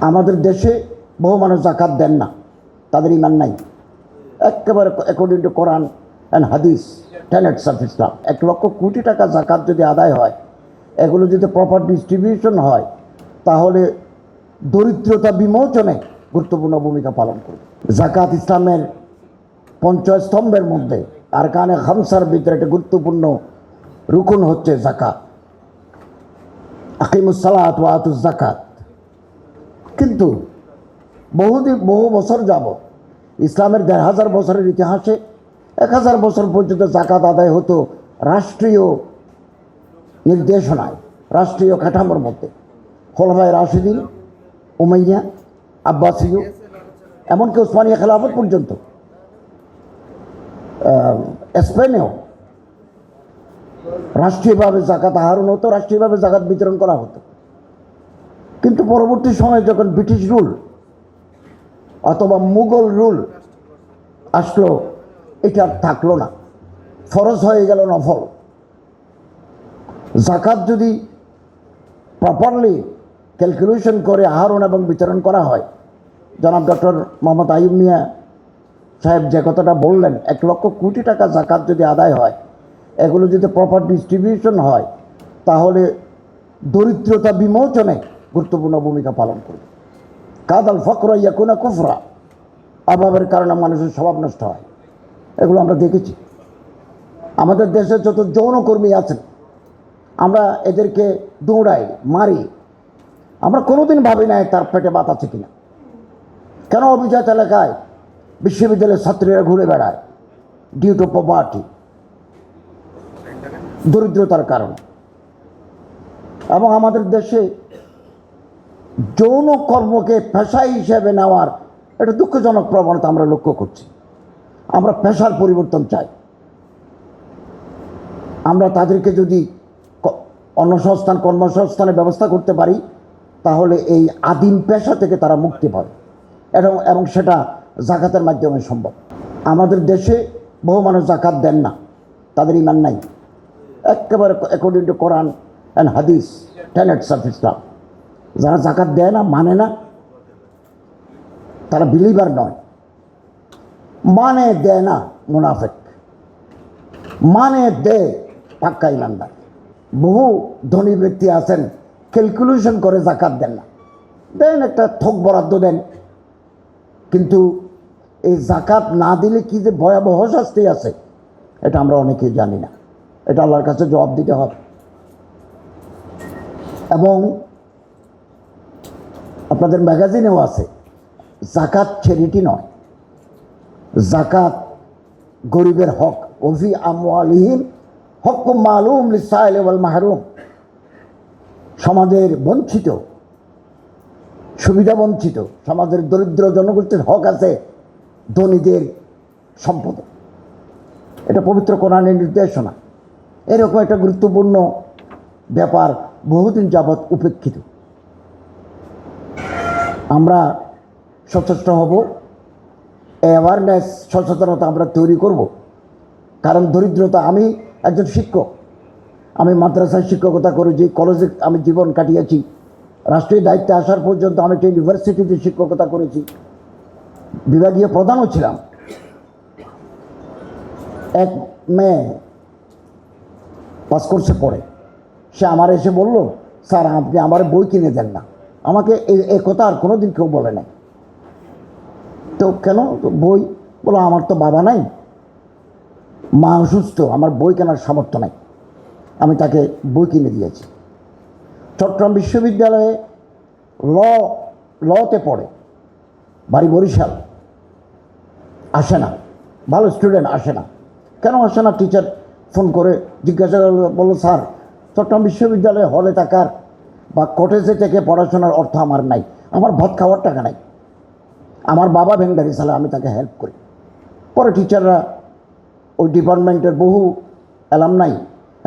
আমাদের দেশে বহু মানুষ জাকাত দেন না, তাদের ইমান নাই। একেবারে অ্যাকর্ডিং টু কোরআন অ্যান্ড হাদিস টেনেটস অফ ইসলাম 1,00,000 কোটি টাকা জাকাত যদি আদায় হয়, এগুলো যদি প্রপার ডিস্ট্রিবিউশন হয়, তাহলে দরিদ্রতা বিমোচনে গুরুত্বপূর্ণ ভূমিকা পালন করবে। জাকাত ইসলামের পঞ্চস্তম্ভের মধ্যে আরকানে খামসার ভিতরে একটা গুরুত্বপূর্ণ রুকুন হচ্ছে জাকাত, আকিমুস সালাত ওয়া আতুজ জাকাত। কিন্তু বহু বছর যাবত ইসলামের 1,500 বছরের ইতিহাসে 1,000 বছর পর্যন্ত জাকাত আদায় হতো রাষ্ট্রীয় নির্দেশনায়, রাষ্ট্রীয় কাঠামোর মধ্যে। খোলাফায়ে রাশিদিন, উমাইয়া, আব্বাসীয়, এমনকি ওসমানিয়া খেলাফত পর্যন্ত, স্পেনেও রাষ্ট্রীয়ভাবে জাকাত আহরণ হতো, রাষ্ট্রীয়ভাবে জাকাত বিতরণ করা হতো। কিন্তু পরবর্তী সময়ে যখন ব্রিটিশ রুল অথবা মুঘল রুল আসলো, এটা আর থাকলো না, ফরজ হয়ে গেল নফল। জাকাত যদি প্রপারলি ক্যালকুলেশন করে আহরণ এবং বিতরণ করা হয়, জনাব ডক্টর মোহাম্মদ আইয়ুব মিয়া সাহেব যে কথাটা বললেন, 1,00,000 কোটি টাকা জাকাত যদি আদায় হয়, এগুলো যদি প্রপার ডিস্ট্রিবিউশন হয়, তাহলে দরিদ্রতা বিমোচনে গুরুত্বপূর্ণ ভূমিকা পালন করবে। কাদাল ফকরা ইয়াকুনা কুফরা, অভাবের কারণে মানুষের স্বভাব নষ্ট হয়, এগুলো আমরা দেখেছি। আমাদের দেশে যত যৌনকর্মী আছেন, আমরা এদেরকে দৌড়াই, মারি, আমরা কোনোদিন ভাবি না তার পেটে ভাত আছে কিনা। কেন অভিজাত এলাকায় বিশ্ববিদ্যালয়ের ছাত্রীরা ঘুরে বেড়ায়? ডিউ টু পভার্টি, দরিদ্রতার কারণে। এবং আমাদের দেশে যৌন কর্মকে পেশা হিসেবে নেওয়ার একটা দুঃখজনক প্রবণতা আমরা লক্ষ্য করছি। আমরা পেশার পরিবর্তন চাই। আমরা তাদেরকে যদি অন্নসংস্থান, কর্মসংস্থানের ব্যবস্থা করতে পারি, তাহলে এই আদিম পেশা থেকে তারা মুক্তি পাবে, এবং সেটা জাকাতের মাধ্যমে সম্ভব। আমাদের দেশে বহু মানুষ জাকাত দেন না, তাদের ইমান নাই। একেবারে অ্যাকর্ডিং টু কোরআন অ্যান্ড হাদিস টেনেটস অফ ইসলাম, যারা জাকাত দেয় না, মানে না, তারা বিলিভার নয়। মানে দেয় না মুনাফিক, মানে দেয় পাক্কা ইমানদার। বহু ধনী ব্যক্তি আছেন, ক্যালকুলেশন করে জাকাত দেন না, দেন একটা থোক বরাদ্দ দেন, কিন্তু এই জাকাত না দিলে কি যে ভয়াবহ শাস্তি আছে, এটা আমরা অনেকেই জানি না। এটা আল্লাহর কাছে জবাব দিতে হবে। এবং আপনাদের ম্যাগাজিনেও আছে, জাকাত চ্যারিটি নয়, জাকাত গরিবের হক। ওফি আমওয়ালিহিম হক্কুম মালুম লিসাইল ওয়াল মাহরুম। সমাজের বঞ্চিত, সুবিধা বঞ্চিত সমাজের দরিদ্র জনগোষ্ঠীর হক আছে ধনীদের সম্পদ। এটা পবিত্র কোরআনের নির্দেশনা। এরকম একটা গুরুত্বপূর্ণ ব্যাপার বহুদিন যাবৎ উপেক্ষিত। আমরা সচেষ্ট হব, অ্যাওয়ারনেস, সচেতনতা আমরা তৈরি করব। কারণ দরিদ্রতা, আমি একজন শিক্ষক, আমি মাদ্রাসায় শিক্ষকতা করেছি, কলেজে আমি জীবন কাটিয়েছি, রাষ্ট্রীয় দায়িত্বে আসার পর্যন্ত আমি একটা ইউনিভার্সিটিতে শিক্ষকতা করেছি, বিভাগীয় প্রধানও ছিলাম। এক মেয়ে পাস কোর্সে পড়ে, সে আমার এসে বলল, স্যার আপনি আমার বই কিনে দেন না। আমাকে এই কথা আর কোনোদিন কেউ বলে নাই। তো কেন বই? বলো, আমার তো বাবা নাই, মা অসুস্থ, আমার বই কেনার সামর্থ্য নাই। আমি তাকে বই কিনে দিয়েছি। চট্টগ্রাম বিশ্ববিদ্যালয়ে লতে পড়ে, বাড়ি বরিশাল, আসে না, ভালো স্টুডেন্ট, আসে না। কেন আসে না? টিচার ফোন করে জিজ্ঞাসা বললো, স্যার চট্টগ্রাম বিশ্ববিদ্যালয়ে হলে থাকার বা কটেজে থেকে পড়াশোনার অর্থ আমার নাই, আমার ভাত খাওয়ার টাকা নাই, আমার বাবা ভেন্ডারি চালায়, আমি তাকে হেল্প করি। পরে টিচাররা, ওই ডিপার্টমেন্টের বহু অ্যালামনাই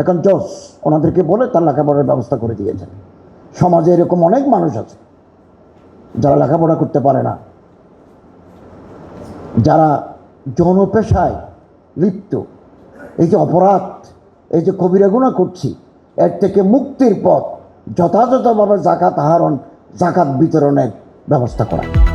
এখন জজ, ওনাদেরকে বলে তার লেখাপড়ার ব্যবস্থা করে দিয়েছেন। সমাজে এরকম অনেক মানুষ আছে যারা লেখাপড়া করতে পারে না, যারা যৌন পেশায় লিপ্ত। এই যে অপরাধ, এই যে কবিরা গুনাহ করছি, এর থেকে মুক্তির পথ যথাযথভাবে জাকাত আহরণ, জাকাত বিতরণের ব্যবস্থা করা।